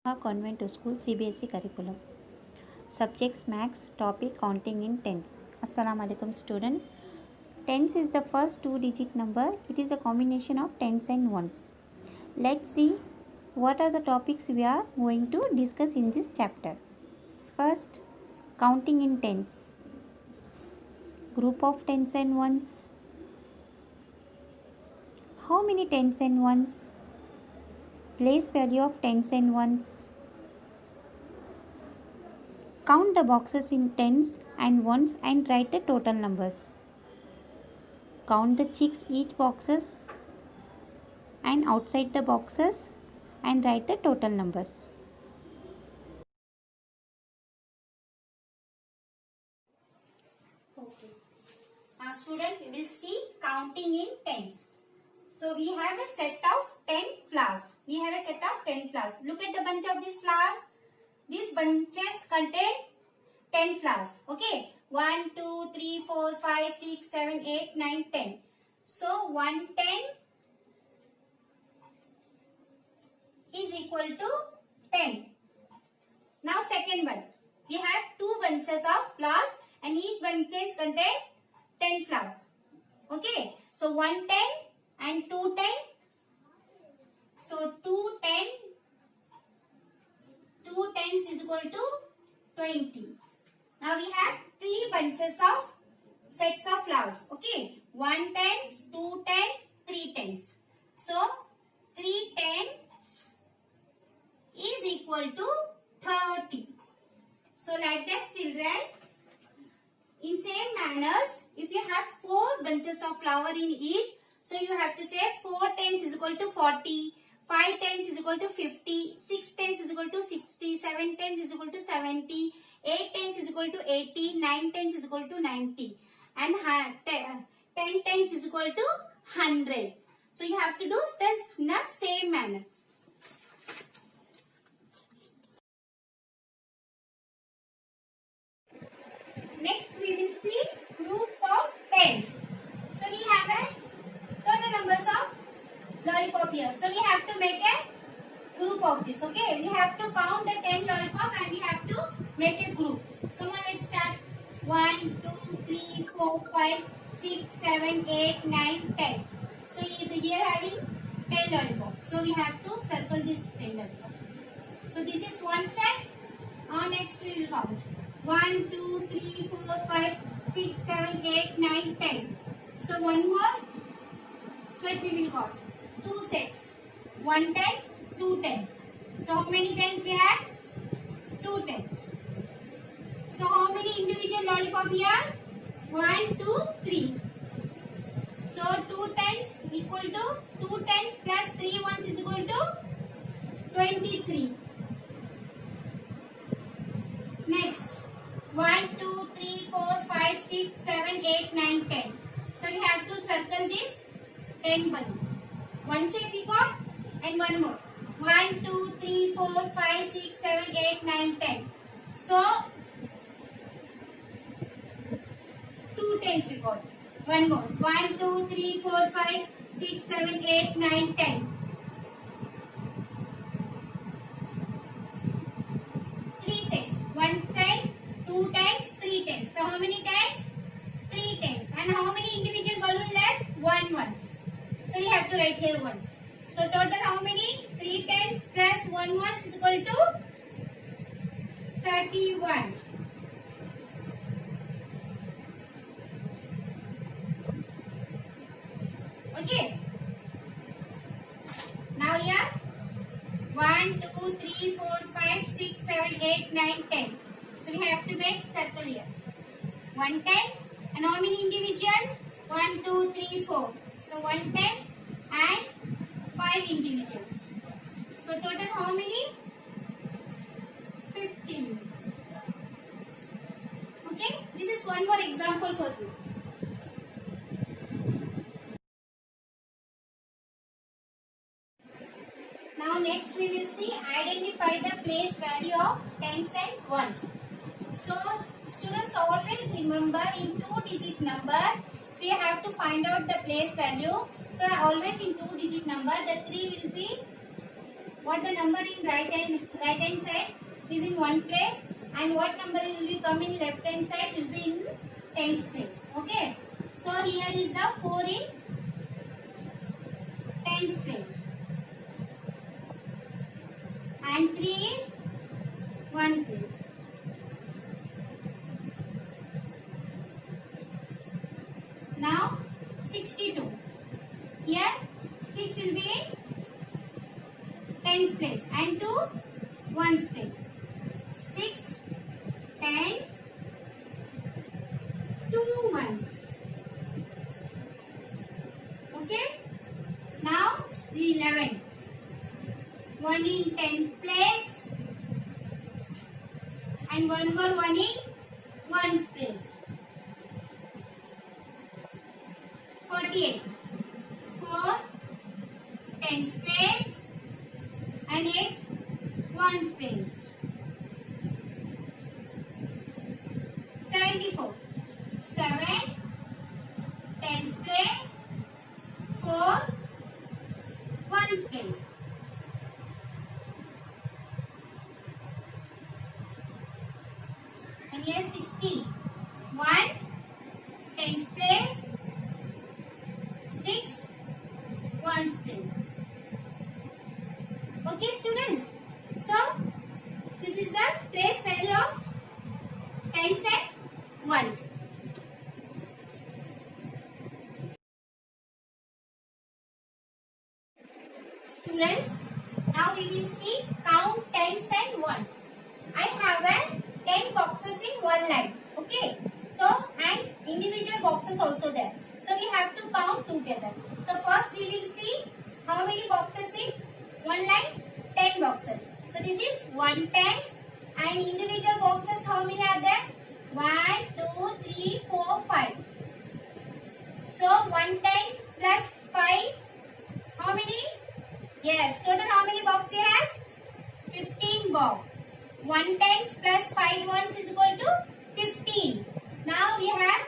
Convent School CBSE curriculum. Subjects max, topic counting in tens. Assalamu alaikum student. Tens is the first two-digit number. It is a combination of tens and ones. Let's see what are the topics we are going to discuss in this chapter. First, counting in tens. Group of tens and ones. How many tens and ones? Place value of tens and ones. Count the boxes in tens and ones and write the total numbers. Count the chicks each boxes and outside the boxes and write the total numbers. Okay. Now student, we will see counting in tens. So we have a set of 10 flowers. Look at the bunch of these flowers. These bunches contain 10 flowers. Okay. 1, 2, 3, 4, 5, 6, 7, 8, 9, 10. So 110 is equal to 10. Now second one. We have two bunches of flowers and each bunches contain 10 flowers. Okay. So 110 and 210. So 210 is equal to 20. Now we have three bunches of sets of flowers. Okay. 1 tens, 2 tens, 3 tens. So 3 tens is equal to 30. So like that children, in same manners, if you have 4 bunches of flower in each, so you have to say 4 tens is equal to 40, 5 tens is equal to 50, 6 tens is equal to 60, 7 tens is equal to 70, 8 tens is equal to 80, 9 tens is equal to 90 and 10 tens is equal to 100. So you have to do this in the same manner. Next we will see groups of tens. So we have a total numbers of lollipop here. So we have to make a group of this. Okay, we have to count the 10 lollipop and we have to make a group. Come on, let's start. 1, 2, 3, 4, 5, 6, 7, 8, 9, 10. So here having 10 lollipops. So we have to circle this 10 lollipop. So this is one set. Next we will count. 1, 2, 3, 4, 5, 6, 7, 8, 9, 10. So one more set we will count. 2 sets. 1 tens, 2 tens. So how many tens we have? 2 tens. So how many individual lollipop here? 1, 2, 3. So 2 tens equal to 2 tens plus 3 ones is equal to 23. Next. 1, 2, 3, 4, 5, 6, 7, 8, 9, 10. So we have to circle this 10 balloon. One set we got and one more. 1, 2, 3, 4, 5, 6, 7, 8, 9, 10. So 2 tens we got. One more. 1, 2, 3, 4, 5, 6, 7, 8, 9, 10. 3 sets. 1 ten, 2 tens, 3 tens. So how many tens? 3 tens. And how many individual balloon left? 1 ones. So we have to write here ones. So total how many? 3 tens plus 1 ones is equal to 31. Okay. Now here 1, 2, 3, 4, 5, 6, 7, 8, 9, 10. So we have to make circle here. 1 tens and how many individual? 1, 2, 3, 4. So 1 tens and 5 individuals. So total how many? 15. Okay. This is one more example for you. Now next we will see identify the place value of tens and ones. So students always remember in 2-digit number we have to find out the place value. So always in 2-digit number the 3 will be what the number in right It is in one place, and what number will be come in left hand side will be in tens place. Okay. So here is the 4 in tens place, and 3 is one place. Now 62. Here 6 will be in tens place and 2 ones place. 6 tens, 2 ones. Okay. Now 11. 1 in 10th place and one more 1 in ones place. 48. 4 tens place and 8 ones place. 74. 7 tens place, 4 ones place. And here 16. 1 tens place, 6 ones place. Okay, students. So this is the place value of tens and ones. Students, now we will see count tens and ones. I have a 10 boxes in one line. Okay. So and individual boxes also there. So we have to count together. So first we will see how many boxes in one line. 10 boxes. So this is 1 tens, and individual boxes how many are there? 1, 2, 3, 4, 5. So 1 10 plus 5. How many? Yes, total how many box we have? 15 box. 1 tens plus 5 ones is equal to 15. Now we have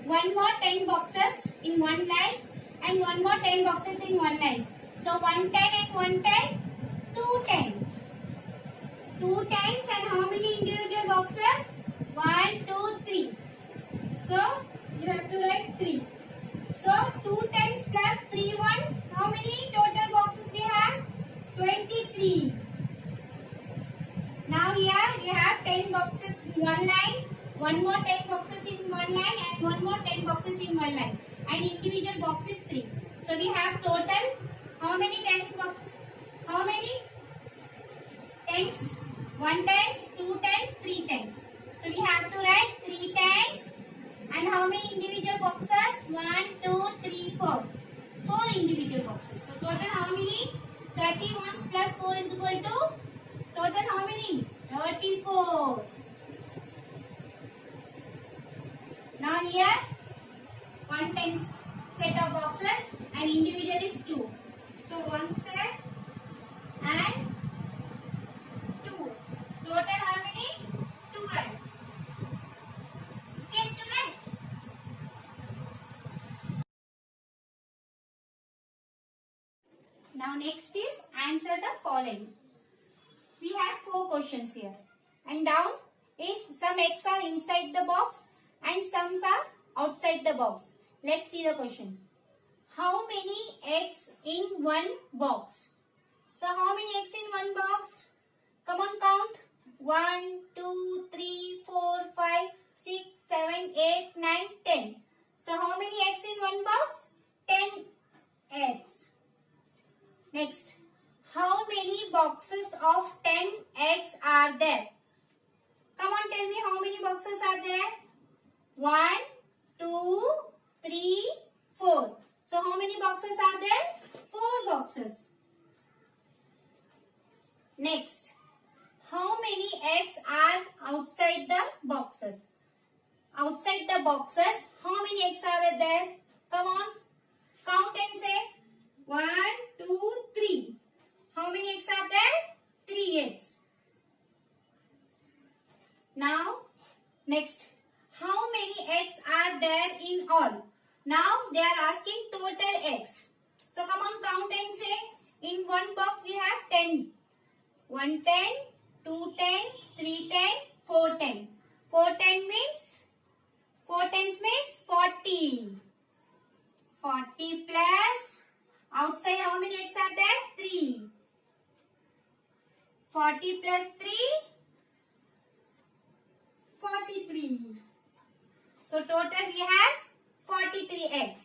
one more 10 boxes in one line and one more 10 boxes in one line. So 1 10 and 1 10, 2 tens. 2 tens and how many individual boxes? 1, 2, 3. So you have to write 3. So 2 tens plus 3 ones, how many total boxes we have? 23. Now here we have 10 boxes in one line, one more 10 boxes in one line and one more 10 boxes in one line, and individual box is 3. So we have total how many 10 boxes? How many? Tens. 1 tens, 2 tens, 3 tens. So we have to write 3 tens and how many individual boxes? 1, 2, 3, 4. 4 individual boxes. So total how many? 31 plus 4 is equal to total how many? 34. Now here 1 tens set of boxes and individual is 2. So 1 set and 2. Total how many? 12. Okay, students. Now next is answer the following. We have 4 questions here, and down is some eggs are inside the box and some are outside the box. Let's see the questions. How many eggs in one box? So how many eggs in one box? Come on, count. 1, 2, 3, 4, 5, 6, 7, 8, 9, 10. So how many eggs in one box? 10 eggs. Next, how many boxes of 10 eggs are there? Come on, tell me how many boxes are there? 1, 2, 3, 4. So how many boxes are there? 4 boxes. Next, how many eggs are outside the boxes? Outside the boxes, how many eggs are there? Come on, count and say. 1, 2, 3. How many eggs are there? 3 eggs. Now, next, how many eggs are there in all? Now, they are asking total eggs. So, come on, count and say. In one box, we have 10. 1 10, 2 10, 3 10, 4 10. 4 10 means 4 tens means 40. 40 plus outside how many eggs are there? 3. 40 plus 3, 43. So total we have 43 eggs.